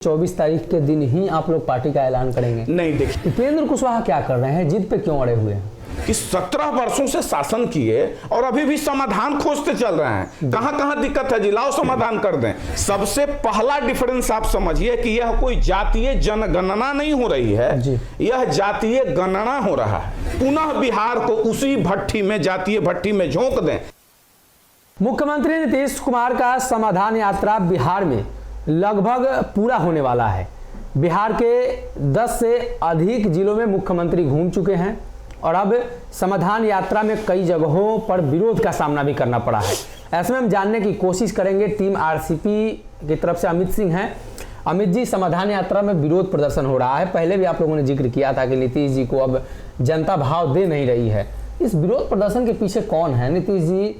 24 तारीख के दिन ही आप लोग पार्टी का ऐलान करेंगे? नहीं, देखिए उपेंद्र कुशवाहा क्या कर रहे हैं, जिद पे क्यों अड़े हुए हैं कि 17 वर्षों से शासन किए और अभी भी समाधान खोजते चल रहे हैं। कहां कहां दिक्कत है, जिलाओ समाधान कर दें। सबसे पहला डिफरेंस आप समझिए कि यह कोई जातीय जनगणना नहीं हो रही है, यह जातीय गणना हो रहा है। पुनः बिहार को उसी भट्टी में, जातीय भट्टी में झोंक दें। मुख्यमंत्री नीतीश कुमार का समाधान यात्रा बिहार में लगभग पूरा होने वाला है। बिहार के 10 से अधिक जिलों में मुख्यमंत्री घूम चुके हैं और अब समाधान यात्रा में कई जगहों पर विरोध का सामना भी करना पड़ा है। ऐसे में हम जानने की कोशिश करेंगे, टीम आरसीपी की तरफ से अमित सिंह हैं। अमित जी, समाधान यात्रा में विरोध प्रदर्शन हो रहा है। पहले भी आप लोगों ने जिक्र किया था कि नीतीश जी को अब जनता भाव दे नहीं रही है। इस विरोध प्रदर्शन के पीछे कौन है? नीतीश जी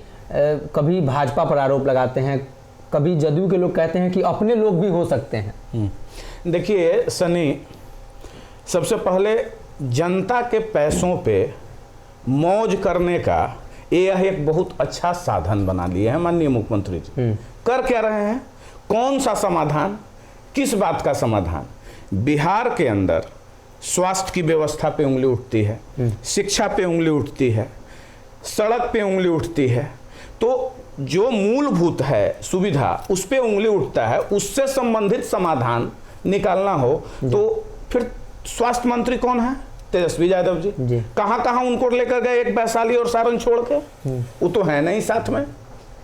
कभी भाजपा पर आरोप लगाते हैं, कभी जदयू के लोग कहते हैं कि अपने लोग भी हो सकते हैं। देखिए सनी, सबसे पहले जनता के पैसों पे मौज करने का यह एक बहुत अच्छा साधन बना लिए हैं माननीय मुख्यमंत्री जी। कर क्या रहे हैं? कौन सा समाधान, किस बात का समाधान? बिहार के अंदर स्वास्थ्य की व्यवस्था पे उंगली उठती है, शिक्षा पे उंगली उठती है, सड़क पे उंगली उठती है, तो जो मूलभूत है सुविधा उस पे उंगली उठता है। उससे संबंधित समाधान निकालना हो तो फिर स्वास्थ्य मंत्री कौन है? तेजस्वी यादव जी। कहां कहां उनको लेकर गए? एक वैशाली और सारण छोड़ के, वो तो है नहीं साथ में,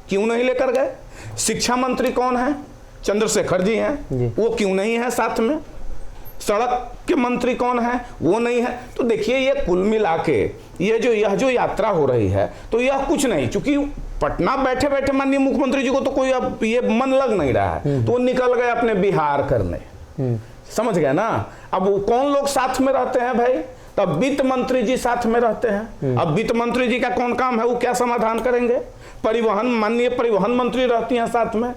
क्यों नहीं लेकर गए? शिक्षा मंत्री कौन है? चंद्रशेखर जी हैं, वो क्यों नहीं है साथ में? सड़क के मंत्री कौन है? वो नहीं है। तो देखिए, ये कुल मिला के यह जो यात्रा हो रही है, तो यह कुछ नहीं, चूंकि पटना बैठे बैठे माननीय मुख्यमंत्री जी को तो कोई अब ये मन लग नहीं रहा है, तो वो निकल गए अपने बिहार करने। समझ गए ना? अब वो कौन लोग साथ में रहते हैं भाई? तब वित्त मंत्री जी साथ में रहते हैं। अब वित्त मंत्री जी का कौन काम है, वो क्या समाधान करेंगे? परिवहन, माननीय परिवहन मंत्री रहती हैं साथ में,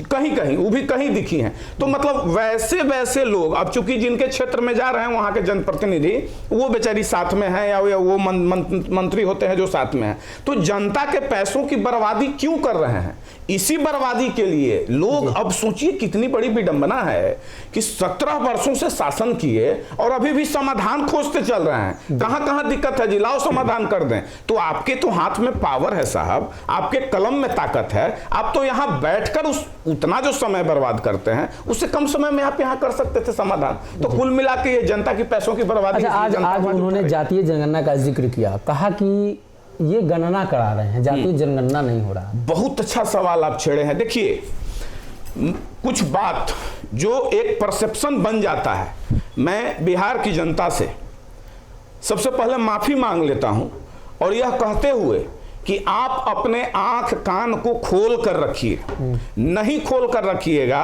कहीं कहीं वो भी कहीं दिखी हैं। तो मतलब वैसे वैसे लोग अब चूंकि जिनके क्षेत्र में जा रहे हैं वहां के जनप्रतिनिधि, वो बेचारी साथ में है, या वो मंत्री होते हैं जो साथ में है। तो जनता के पैसों की बर्बादी क्यों कर रहे हैं? इसी बर्बादी के लिए लोग, अब सोचिए कितनी बड़ी विडंबना है कि 17 वर्षों से शासन किए और अभी भी समाधान खोजते चल रहे हैं। कहां कहां दिक्कत है, जिलाओ समाधान कर दें। तो आपके तो हाथ में पावर है साहब, आपके कलम में ताकत है। आप तो यहां बैठकर उतना जो समय बर्बाद करते हैं, उससे कम समय में आप यहां कर सकते थे समाधान। तो कुल मिला के ये जनता की पैसों की बर्बादी। आज उन्होंने जातीय जनगणना का जिक्र किया, कहा कि ये गणना करा रहे हैं, जातीय जनगणना नहीं हो रहा। बहुत अच्छा सवाल आप छेड़े हैं। देखिए, कुछ बात जो एक परसेप्शन बन जाता है, मैं बिहार की जनता से सबसे पहले माफी मांग लेता हूं और यह कहते हुए कि आप अपने आंख कान को खोल कर रखिए। नहीं खोल कर रखिएगा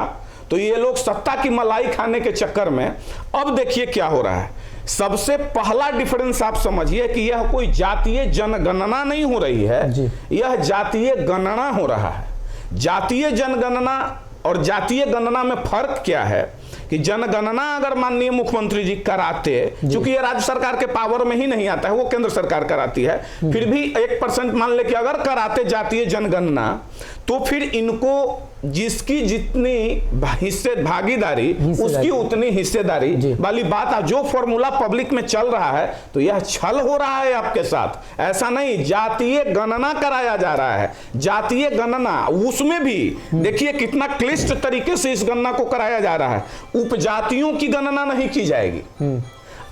तो ये लोग सत्ता की मलाई खाने के चक्कर में, अब देखिए क्या हो रहा है। सबसे पहला डिफरेंस आप समझिए कि यह कोई जातीय जनगणना नहीं हो रही है, यह जातीय गणना हो रहा है। जातीय जनगणना और जातीय गणना में फर्क क्या है कि जनगणना अगर माननीय मुख्यमंत्री जी कराते, क्योंकि ये राज्य सरकार के पावर में ही नहीं आता है, वो केंद्र सरकार कराती है, फिर भी 1% मान ले कि अगर कराते जातीय जनगणना, तो फिर इनको जिसकी जितनी हिस्से भागीदारी उसकी उतनी हिस्सेदारी वाली बात, जो फॉर्मूला पब्लिक में चल रहा है, तो यह छल हो रहा है आपके साथ। ऐसा नहीं, जातीय गणना कराया जा रहा है। जातीय गणना, उसमें भी देखिए कितना क्लिष्ट तरीके से इस गणना को कराया जा रहा है। उपजातियों की गणना नहीं की जाएगी।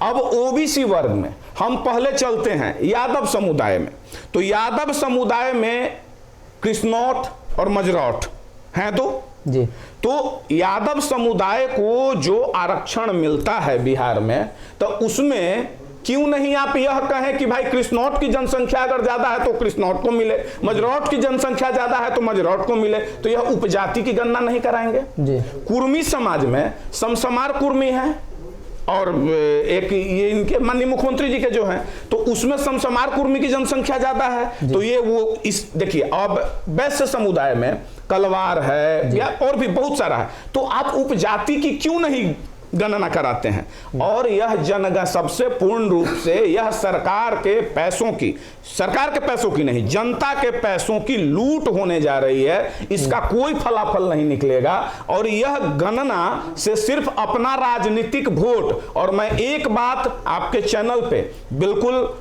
अब ओबीसी वर्ग में हम पहले चलते हैं यादव समुदाय में, तो यादव समुदाय में कृष्णौठ और मजरौठ हैं तो यादव समुदाय को जो आरक्षण मिलता है बिहार में, तो उसमें क्यों नहीं आप यह कहें कि भाई कृष्णौठ की जनसंख्या अगर ज्यादा है तो कृष्णौठ को मिले, मजरौठ की जनसंख्या ज्यादा है तो मजरौठ को मिले। तो यह उपजाति की गणना नहीं कराएंगे। कुर्मी समाज में समसमार कुर्मी है और एक ये इनके माननीय मुख्यमंत्री जी के जो हैं, तो उसमें समसमार कुर्मी की जनसंख्या ज्यादा है। तो ये वो इस देखिए, अब वैश्य समुदाय में कलवार है या और भी बहुत सारा है। तो आप उपजाति की क्यों नहीं गणना कराते हैं। और यह जनगणना सबसे पूर्ण रूप से यह सरकार के पैसों की नहीं, जनता के पैसों की लूट होने जा रही है। इसका कोई फलाफल नहीं निकलेगा। और यह गणना से सिर्फ अपना राजनीतिक वोट, और मैं एक बात आपके चैनल पे बिल्कुल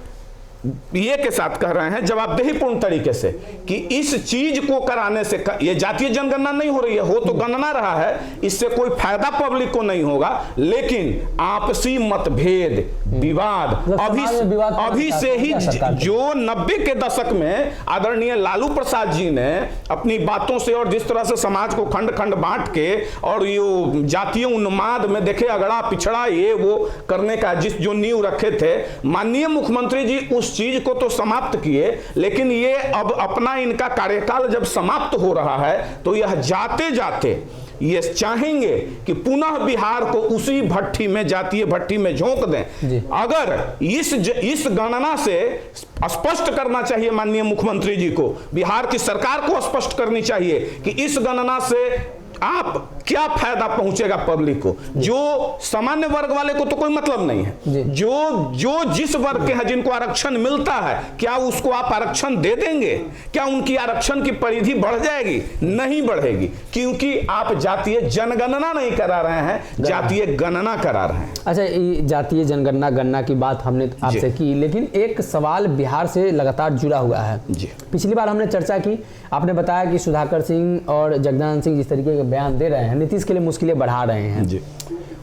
ये के साथ कह रहे हैं जवाबदेहीपूर्ण तरीके से कि इस चीज को कराने से ये जातीय जनगणना नहीं हो रही है, हो तो गणना रहा है, इससे कोई फायदा पब्लिक को नहीं होगा, लेकिन आपसी मतभेद विवाद अभी से ही जो 90 के दशक में आदरणीय लालू प्रसाद जी ने अपनी बातों से और जिस तरह से समाज को खंड खंड बांट के और ये जातीय उन्माद में देखे अगड़ा पिछड़ा ये वो करने का जो नींव रखे थे, माननीय मुख्यमंत्री जी उस चीज को तो समाप्त किए, लेकिन ये अब अपना इनका कार्यकाल जब समाप्त हो रहा है तो यह जाते जाते ये चाहेंगे कि पुनः बिहार को उसी भट्टी में, जातीय भट्टी में झोंक दें। अगर इस गणना से स्पष्ट करना चाहिए माननीय मुख्यमंत्री जी को, बिहार की सरकार को स्पष्ट करनी चाहिए कि इस गणना से आप क्या फायदा पहुंचेगा पब्लिक को। जो सामान्य वर्ग वाले को तो कोई मतलब नहीं है, जो जिस वर्ग के हैं जिनको आरक्षण मिलता है, क्या उसको आप आरक्षण दे देंगे? क्या उनकी आरक्षण की परिधि बढ़ जाएगी? नहीं बढ़ेगी, क्योंकि आप जातीय जनगणना नहीं करा रहे हैं, जातीय गणना करा रहे हैं। अच्छा, जातीय जनगणना गणना की बात हमने आपसे की, लेकिन एक सवाल बिहार से लगातार जुड़ा हुआ है जी। पिछली बार हमने चर्चा की, आपने बताया कि सुधाकर सिंह और जगदानंद सिंह जिस तरीके के बयान दे रहे हैं, नीतीश के लिए मुश्किलें बढ़ा रहे हैं जी।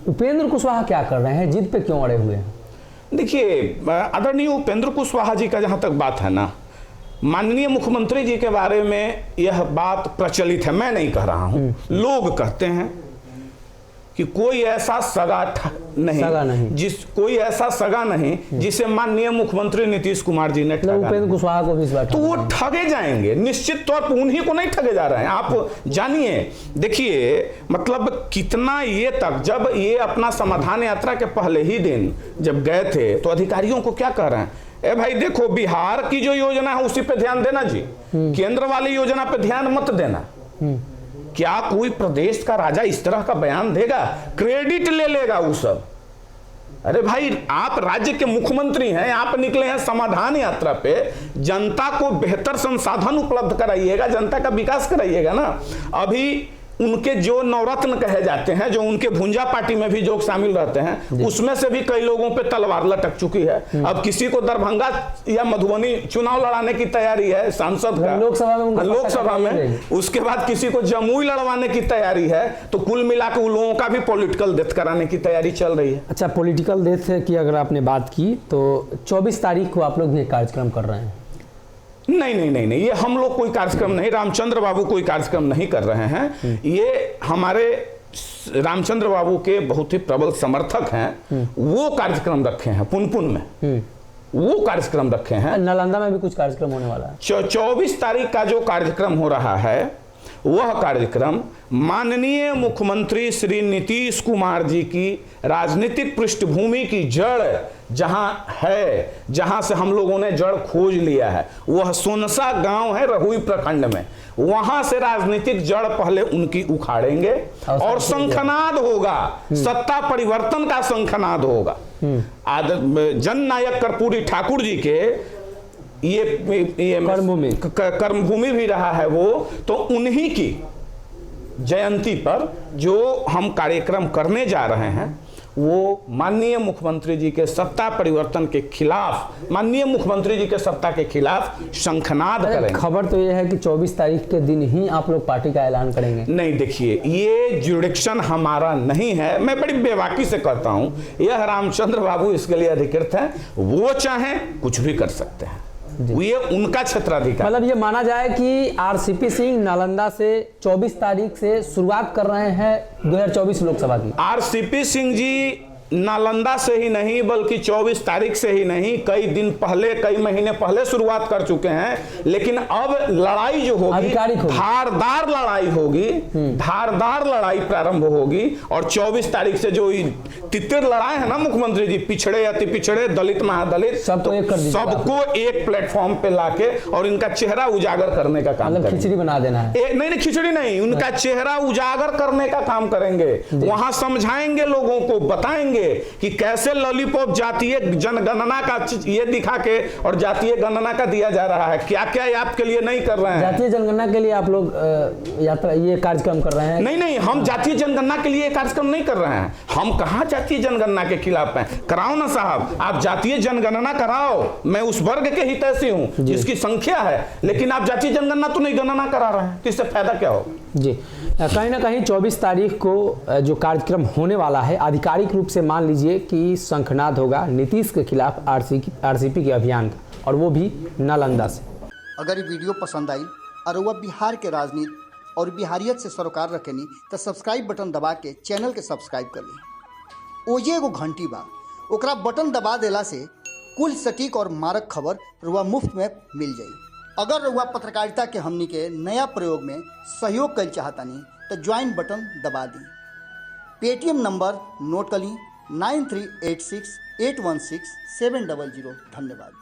उपेंद्र कुशवाहा क्या कर रहे हैं, जिद पे क्यों अड़े हुए हैं? देखिए, आदरणीय उपेंद्र कुशवाहा जी का जहां तक बात है ना, माननीय मुख्यमंत्री जी के बारे में यह बात प्रचलित है, मैं नहीं कह रहा हूं, लोग कहते हैं कि कोई ऐसा सगा नहीं कोई ऐसा सगा नहीं जिसे माननीय मुख्यमंत्री नीतीश कुमार जी ने ठगा। उपेंद्र कुशवाहा को भी इस बार तो वो ठगे जाएंगे, निश्चित तौर पर उन्हीं को नहीं ठगे जा रहे हैं, आप जानिए। देखिए, मतलब कितना ये तक, जब ये अपना समाधान यात्रा के पहले ही दिन जब गए थे तो अधिकारियों को क्या कह रहे हैं, ए भाई देखो, बिहार की जो योजना है उसी पे ध्यान देना जी, केंद्र वाली योजना पे ध्यान मत देना। क्या कोई प्रदेश का राजा इस तरह का बयान देगा? क्रेडिट ले लेगा वो सब। अरे भाई, आप राज्य के मुख्यमंत्री हैं, आप निकले हैं समाधान यात्रा पे, जनता को बेहतर संसाधन उपलब्ध कराइएगा, जनता का विकास कराइएगा ना। अभी उनके जो नवरत्न कहे जाते हैं, जो उनके भुंजा पार्टी में भी जो शामिल रहते हैं, उसमें से भी कई लोगों पे तलवार लटक चुकी है। अब किसी को दरभंगा या मधुबनी चुनाव लड़ाने की तैयारी है सांसद का, लोकसभा में, उसके बाद किसी को जमुई लड़वाने की तैयारी है, तो कुल मिलाकर उन लोगों का भी पॉलिटिकल डेथ कराने की तैयारी चल रही है। अच्छा, पॉलिटिकल डेथ की अगर आपने बात की तो 24 तारीख को आप लोग ये कार्यक्रम कर रहे हैं? नहीं, ये हम लोग कोई कार्यक्रम नहीं, रामचंद्र बाबू कोई कार्यक्रम नहीं कर रहे हैं। ये हमारे रामचंद्र बाबू के बहुत ही प्रबल समर्थक हैं, वो कार्यक्रम रखे हैं पुनपुन में, वो कार्यक्रम रखे हैं। नालंदा में भी कुछ कार्यक्रम होने वाला है। 24 तारीख का जो कार्यक्रम हो रहा है, वह कार्यक्रम माननीय मुख्यमंत्री श्री नीतीश कुमार जी की राजनीतिक पृष्ठभूमि की जड़ जहां है, जहां से हम लोगों ने जड़ खोज लिया है, वह सोनसा गांव है रहुई प्रखंड में। वहां से राजनीतिक जड़ पहले उनकी उखाड़ेंगे और शंखनाद होगा, सत्ता परिवर्तन का शंखनाद होगा। जननायक कर्पूरी ठाकुर जी के ये कर्मभूमि भी रहा है वो, तो उन्हीं की जयंती पर जो हम कार्यक्रम करने जा रहे हैं, वो माननीय मुख्यमंत्री जी के सत्ता परिवर्तन के खिलाफ, माननीय मुख्यमंत्री जी के सत्ता के खिलाफ शंखनाद करेंगे। खबर तो ये है कि 24 तारीख के दिन ही आप लोग पार्टी का ऐलान करेंगे। नहीं, देखिए, ये जुडिक्शन हमारा नहीं है, मैं बड़ी बेबाकी से कहता हूं, यह रामचंद्र बाबू इसके लिए अधिकृत हैं, वो चाहे कुछ भी कर सकते हैं, ये उनका क्षेत्राधिकार। मतलब ये माना जाए कि आरसीपी सिंह नालंदा से 24 तारीख से शुरुआत कर रहे हैं 2024 लोकसभा की। आरसीपी सिंह जी नालंदा से ही नहीं बल्कि 24 तारीख से ही नहीं, कई दिन पहले, कई महीने पहले शुरुआत कर चुके हैं। लेकिन अब लड़ाई जो होगी, धारदार लड़ाई होगी, धारदार लड़ाई प्रारंभ होगी। और 24 तारीख से जो तितर लड़ाई है ना मुख्यमंत्री जी, पिछड़े अति पिछड़े, दलित महादलित, सबको एक प्लेटफॉर्म पे लाके और इनका चेहरा उजागर करने का काम करेंगे। खिचड़ी बना देना है? नहीं खिचड़ी नहीं, उनका चेहरा उजागर करने का काम करेंगे। वहां समझाएंगे, लोगों को बताएंगे कि कैसे लॉलीपॉप जातीय जनगणना का ये दिखा के और जातीय गणना का दिया जा रहा है, क्या क्या आपके लिए नहीं कर रहे हैं। जातीय जनगणना के लिए आप लोग यात्रा ये कार्यक्रम कर रहे हैं? नहीं, हम जातीय जनगणना के लिए कार्यक्रम नहीं कर रहे हैं। हम कहां जातीय जनगणना के खिलाफ हैं? कराओ ना साहब, आप जातीय जनगणना कराओ, मैं उस वर्ग के हितैषी हूं जिसकी संख्या है, लेकिन आप जातीय जनगणना तो नहीं गणना करा रहे हैं, तो इससे फायदा क्या हो? जी, कहीं ना कहीं 24 तारीख को जो कार्यक्रम होने वाला है, आधिकारिक रूप से मान लीजिए कि शंखनाद होगा नीतीश के खिलाफ आरसीपी के अभियान का, और वो भी नालंदा से। अगर ये वीडियो पसंद आई और वह बिहार के राजनीति और बिहारियत से सरोकार रखेनी तो सब्सक्राइब बटन दबा के चैनल के सब्सक्राइब कर ली। ओजे एगो घंटी बा, ओकरा बटन दबा देला से कुल सटीक और मारक खबर रुआ मुफ्त में मिल जाई। अगर रुआ पत्रकारिता के हमनी के नया प्रयोग में सहयोग कर चाहतानी तो ज्वाइन बटन दबा दी। पेटीएम नंबर नोट कर ली 9386816700। धन्यवाद।